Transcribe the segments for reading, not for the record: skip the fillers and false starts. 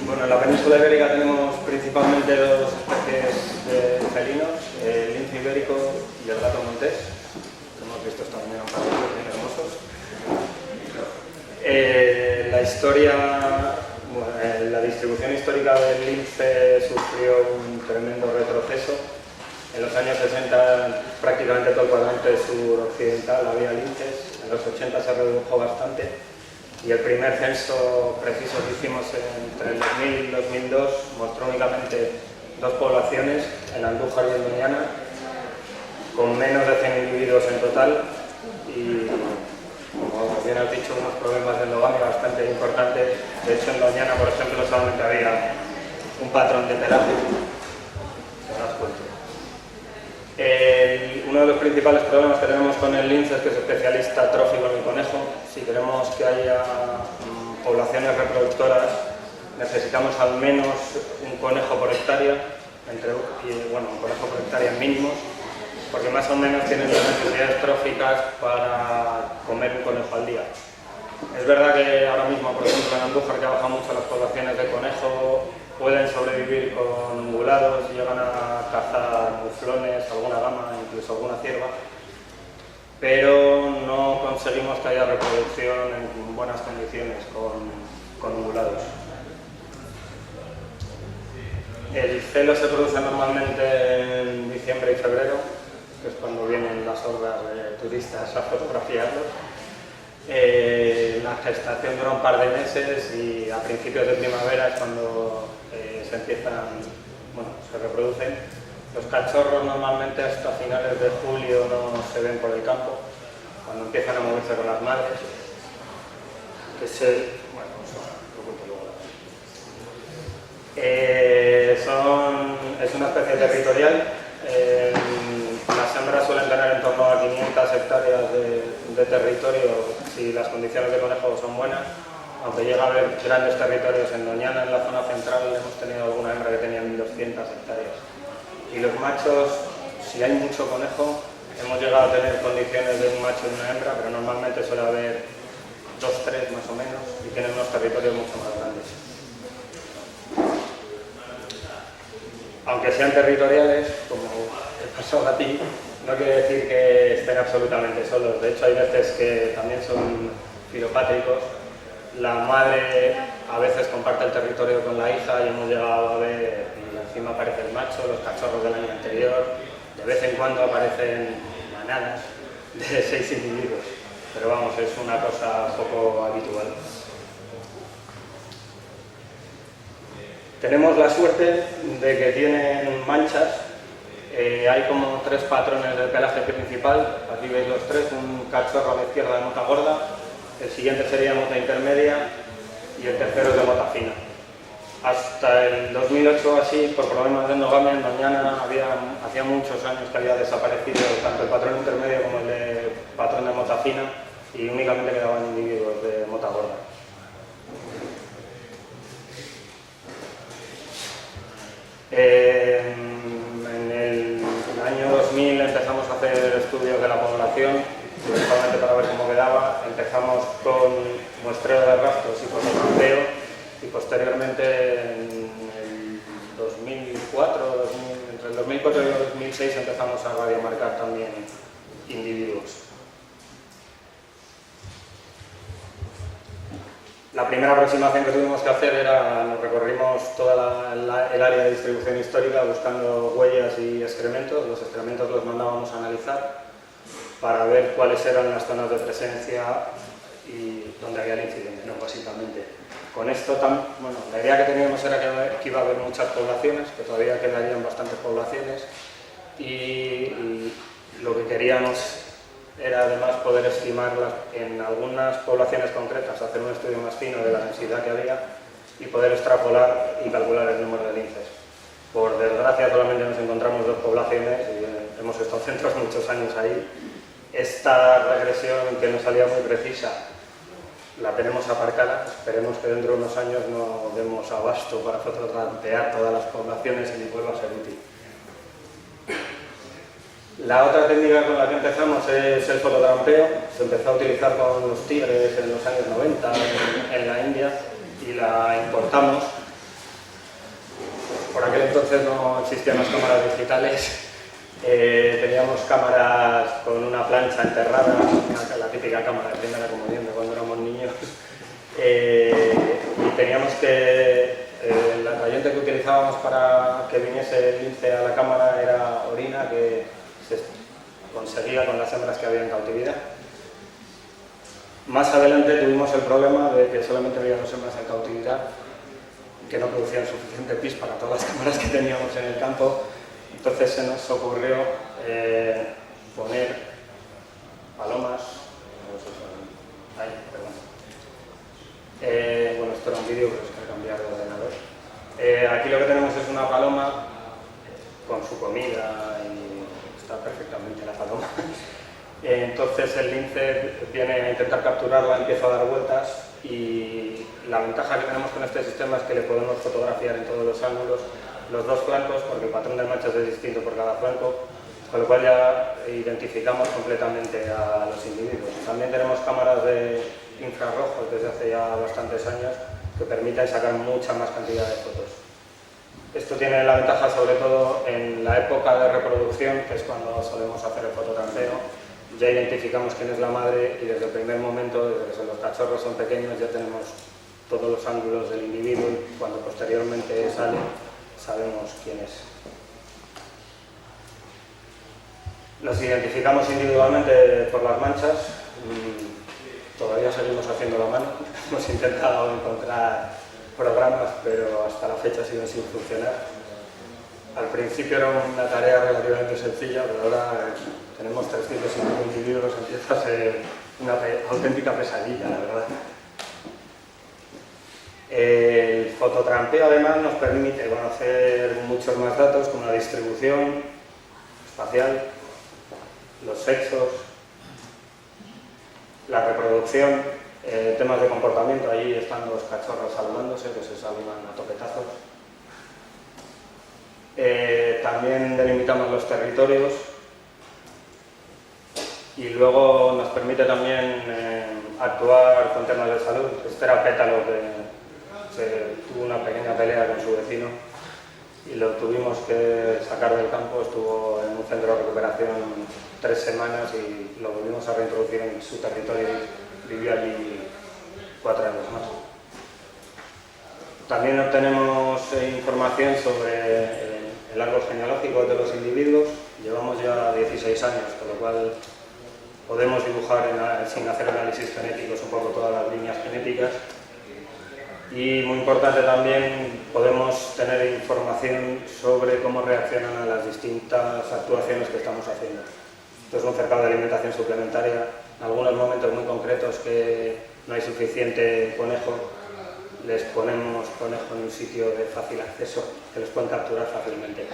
Bueno, en la península ibérica tenemos principalmente dos especies de felinos, el lince ibérico y el gato montés, que hemos visto también un par de ellos bien hermosos. La historia, bueno, la distribución histórica del lince sufrió un tremendo retroceso. En los años 60 prácticamente todo el cuadrante suroccidental había linces, en los 80 se redujo bastante. Y el primer censo preciso que hicimos entre el 2000 y 2002 mostró únicamente dos poblaciones, en Andújar y en Doñana, con menos de 100 individuos en total y, como bien has dicho, unos problemas de endogamia bastante importantes. De hecho, en Doñana, por ejemplo, solamente había un patrón de pelaje. Uno de los principales problemas que tenemos con el lince es que es especialista trófico en el conejo. Si queremos que haya poblaciones reproductoras, necesitamos al menos un conejo por hectárea, un conejo por hectárea mínimos, porque más o menos tienen las necesidades tróficas para comer un conejo al día. Es verdad que ahora mismo, por ejemplo, en Andújar, que bajan mucho las poblaciones de conejo, pueden sobrevivir con ungulados, llegan a cazar muflones, alguna gama, incluso alguna cierva, pero no conseguimos que haya reproducción en buenas condiciones con ungulados. El celo se produce normalmente en diciembre y febrero, que es cuando vienen las hordas de turistas a fotografiarlos. La gestación dura un par de meses y a principios de primavera es cuando se reproducen. Los cachorros normalmente hasta finales de julio no se ven por el campo, cuando empiezan a moverse con las madres, es una especie territorial. Las hembras suelen tener en torno a 500 hectáreas de territorio si las condiciones de conejo son buenas, aunque llega a haber grandes territorios. En Doñana, en la zona central, hemos tenido alguna hembra que tenía 1200 hectáreas. Y los machos, si hay mucho conejo, hemos llegado a tener condiciones de un macho y una hembra, pero normalmente suele haber 2, 3 más o menos, y tienen unos territorios mucho más grandes. Aunque sean territoriales, como te pasó a ti, no quiere decir que estén absolutamente solos. De hecho, hay veces que también son filopátricos. La madre a veces comparte el territorio con la hija y hemos llegado a ver, y encima aparece el macho, los cachorros del año anterior. De vez en cuando aparecen manadas de 6 individuos, pero vamos, es una cosa poco habitual. Tenemos la suerte de que tienen manchas. Hay como 3 patrones del pelaje principal. Aquí veis los 3, un cachorro a la izquierda de mota gorda, el siguiente sería mota intermedia y el tercero es de mota fina. Hasta el 2008 así, por problemas de endogamia, en Doñana hacía muchos años que había desaparecido tanto el patrón intermedio como el de patrón de mota fina y únicamente quedaban individuos de mota gorda. En el año 2000 empezamos a hacer estudios de la población, principalmente para ver cómo quedaba. Empezamos con muestreo de rastros y fotogrampeo y posteriormente en el 2004, entre el 2004 y el 2006 empezamos a radiomarcar también individuos. La primera aproximación que tuvimos que hacer era, nos recorrimos toda el área de distribución histórica buscando huellas y excrementos. Los excrementos los mandábamos a analizar para ver cuáles eran las zonas de presencia y dónde había el incidente, ¿no? Básicamente. Con esto, la idea que teníamos era que iba a haber muchas poblaciones, que todavía quedarían bastantes poblaciones, y lo que queríamos era además poder estimarlas en algunas poblaciones concretas, hacer un estudio más fino de la densidad que había y poder extrapolar y calcular el número de linces. Por desgracia solamente nos encontramos 2 poblaciones y hemos estado centros muchos años ahí. Esta regresión, que no salía muy precisa, la tenemos aparcada. Esperemos que dentro de unos años no demos abasto para fotografiar todas las poblaciones y vuelva a ser útil. La otra técnica con la que empezamos es el fototrampeo. Se empezó a utilizar con los tigres en los años 90 en la India y la importamos por aquel entonces no existían las cámaras digitales. Teníamos cámaras con una plancha enterrada, la típica cámara de primera comunión de cuando éramos niños. Y teníamos que, la rayante que utilizábamos para que viniese el lince a la cámara era orina que se conseguía con las hembras que había en cautividad. Más adelante tuvimos el problema de que solamente había 2 hembras en cautividad, que no producían suficiente pis para todas las cámaras que teníamos en el campo. Entonces se nos ocurrió poner palomas. Ay, perdón. Bueno, esto era un vídeo, pero es que he cambiado de ordenador. Aquí lo que tenemos es una paloma con su comida y está perfectamente la paloma. Entonces el lince viene a intentar capturarla, empieza a dar vueltas y la ventaja que tenemos con este sistema es que le podemos fotografiar en todos los ángulos los 2 flancos, porque el patrón de manchas es distinto por cada flanco, con lo cual ya identificamos completamente a los individuos. También tenemos cámaras de infrarrojos desde hace ya bastantes años que permiten sacar mucha más cantidad de fotos. Esto tiene la ventaja sobre todo en la época de reproducción, que es cuando solemos hacer el fototrampeo. Ya identificamos quién es la madre y desde el primer momento, desde que los cachorros son pequeños, ya tenemos todos los ángulos del individuo y cuando posteriormente sale, sabemos quién es. Los identificamos individualmente por las manchas. Todavía seguimos haciéndolo a mano. Hemos intentado encontrar programas, pero hasta la fecha siguen sin funcionar. Al principio era una tarea relativamente sencilla, pero ahora tenemos 305 individuos, empieza a ser una auténtica pesadilla, la verdad. El fototrampeo además nos permite conocer muchos más datos, como la distribución espacial, los sexos, la reproducción, temas de comportamiento. Ahí están los cachorros saludándose, que se saludan a topetazos. También delimitamos los territorios y luego nos permite también actuar con temas de salud. Este era Pétalo, que tuvo una pequeña pelea con su vecino y lo tuvimos que sacar del campo. Estuvo en un centro de recuperación 3 semanas y lo volvimos a reintroducir en su territorio y vivió allí 4 años más. También obtenemos información sobre el árbol genealógico de los individuos. Llevamos ya 16 años, con lo cual podemos dibujar sin hacer análisis genéticos un poco todas las líneas genéticas. Y muy importante también, podemos tener información sobre cómo reaccionan a las distintas actuaciones que estamos haciendo. Esto es un cercado de alimentación suplementaria. En algunos momentos muy concretos que no hay suficiente conejo, les ponemos conejo en un sitio de fácil acceso, que les pueden capturar fácilmente.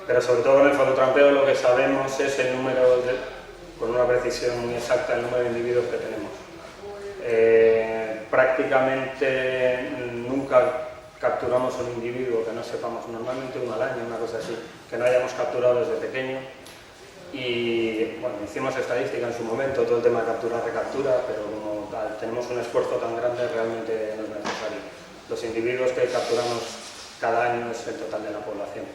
Pero sobre todo con el fototrampeo lo que sabemos es el número, con una precisión muy exacta, el número de individuos que tenemos. Prácticamente nunca capturamos un individuo que no sepamos, normalmente uno al año, una cosa así, que no hayamos capturado desde pequeño. Y bueno, hicimos estadística en su momento, todo el tema de captura-recaptura, pero como tenemos un esfuerzo tan grande, realmente no es necesario. Los individuos que capturamos cada año es el total de la población.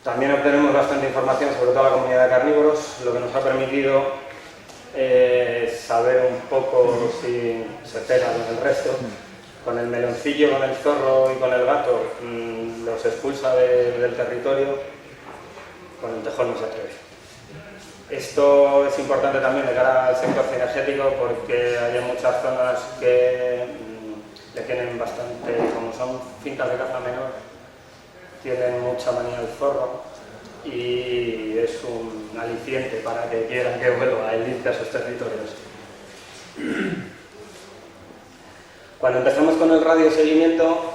También obtenemos bastante información sobre toda la comunidad de carnívoros, lo que nos ha permitido saber un poco si se pega con el resto. Con el meloncillo, con el zorro y con el gato los expulsa del territorio, con el tejón no se atreve. Esto es importante también de cara al sector cinegético porque hay muchas zonas que le tienen bastante, como son fincas de caza menor, tienen mucha manía al zorro y es un aliciente para que quieran que vuelva el lince a sus territorios. Cuando empezamos con el radioseguimiento,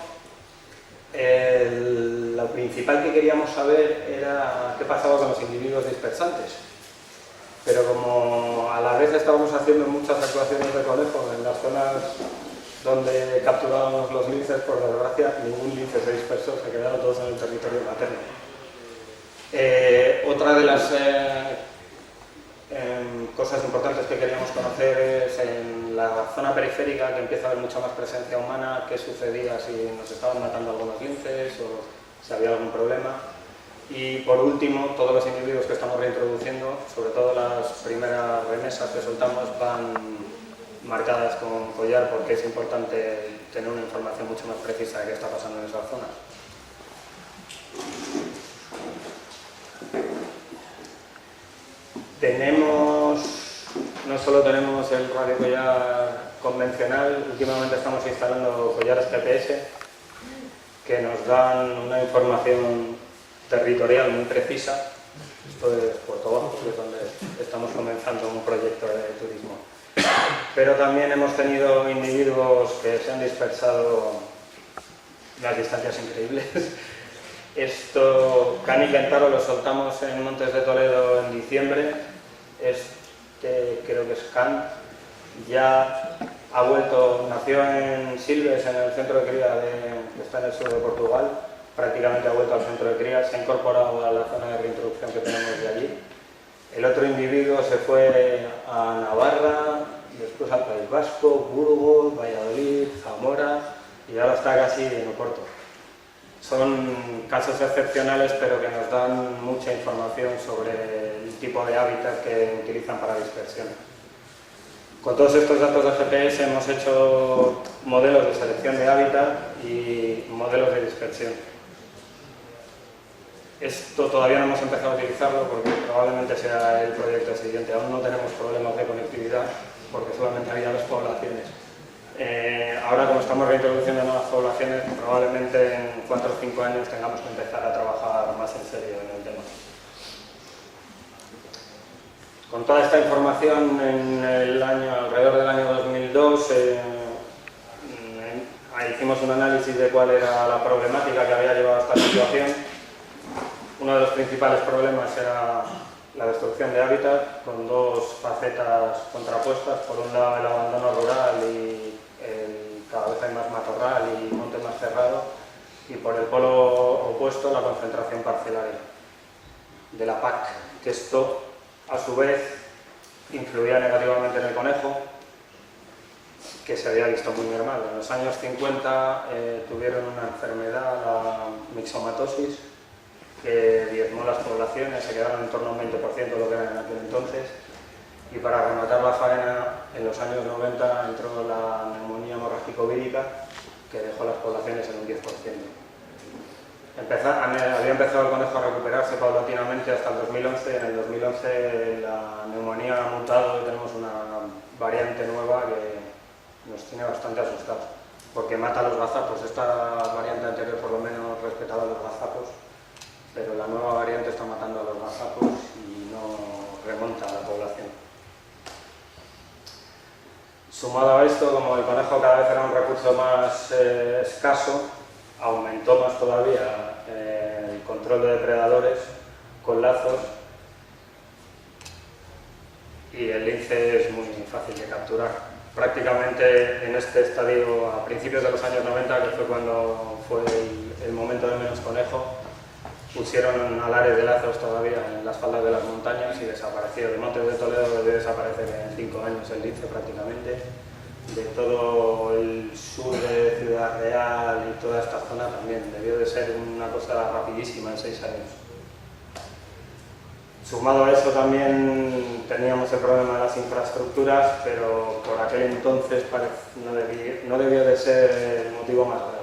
lo principal que queríamos saber era qué pasaba con los individuos dispersantes. Pero como a la vez estábamos haciendo muchas actuaciones de conejo en las zonas donde capturábamos los linces, por desgracia, ningún lince se dispersó, se quedaron todos en el territorio materno. Otra de las Cosas importantes que queríamos conocer es en la zona periférica, que empieza a haber mucha más presencia humana, qué sucedía si nos estaban matando algunos linces o si había algún problema. Y por último, todos los individuos que estamos reintroduciendo, sobre todo las primeras remesas que soltamos, van marcadas con collar porque es importante tener una información mucho más precisa de qué está pasando en esas zonas. No solo tenemos el radiocollar convencional, últimamente estamos instalando collares GPS que nos dan una información territorial muy precisa. Esto es Puerto Bajo, que es donde estamos comenzando un proyecto de turismo. Pero también hemos tenido individuos que se han dispersado a distancias increíbles. Esto, Can y Kentaro, lo soltamos en Montes de Toledo en diciembre. Creo que es Can, ya ha vuelto, nació en Silves, en el centro de cría que está en el sur de Portugal, prácticamente ha vuelto al centro de cría, se ha incorporado a la zona de reintroducción que tenemos de allí. El otro individuo se fue a Navarra, después al País Vasco, Burgos, Valladolid, Zamora y ahora está casi en Oporto. Son casos excepcionales, pero que nos dan mucha información sobre el tipo de hábitat que utilizan para dispersión. Con todos estos datos de GPS hemos hecho modelos de selección de hábitat y modelos de dispersión. Esto todavía no hemos empezado a utilizarlo porque probablemente sea el proyecto siguiente. Aún no tenemos problemas de conectividad porque solamente había 2 poblaciones. Ahora, como estamos reintroduciendo nuevas poblaciones, probablemente en 4 o 5 años tengamos que empezar a trabajar más en serio en el tema. Con toda esta información, alrededor del año 2002, hicimos un análisis de cuál era la problemática que había llevado a esta situación. Uno de los principales problemas era la destrucción de hábitat, con 2 facetas contrapuestas. Por un lado, el abandono rural y cada vez hay más matorral y monte más cerrado, y por el polo opuesto, la concentración parcelaria de la PAC, que esto, a su vez, influía negativamente en el conejo, que se había visto muy normal. En los años 50 tuvieron una enfermedad, la mixomatosis, que diezmó las poblaciones, se quedaron en torno a un 20% de lo que eran en aquel entonces, y para rematar la faena, en los años 90 entró la neumonía hemorrágico-vírica, que dejó las poblaciones en un 10%. Había empezado el conejo a recuperarse paulatinamente hasta el 2011. En el 2011 la neumonía ha mutado y tenemos una variante nueva que nos tiene bastante asustados, porque mata a los gazapos. Esta variante anterior por lo menos respetaba a los gazapos, pero la nueva variante está matando a los gazapos y no remonta a la población. Sumado a esto, como el conejo cada vez era un recurso más escaso, aumentó más todavía el control de depredadores con lazos, y el lince es muy fácil de capturar. Prácticamente en este estadio, a principios de los años 90, que fue cuando fue el momento de menos conejo, pusieron alares de lazos todavía en las faldas de las montañas y desapareció. De Montes de Toledo debió desaparecer en 5 años el lince prácticamente. De todo el sur de Ciudad Real y toda esta zona también. Debió de ser una cosa rapidísima en 6 años. Sumado a eso también teníamos el problema de las infraestructuras, pero por aquel entonces no debió de ser el motivo más grave.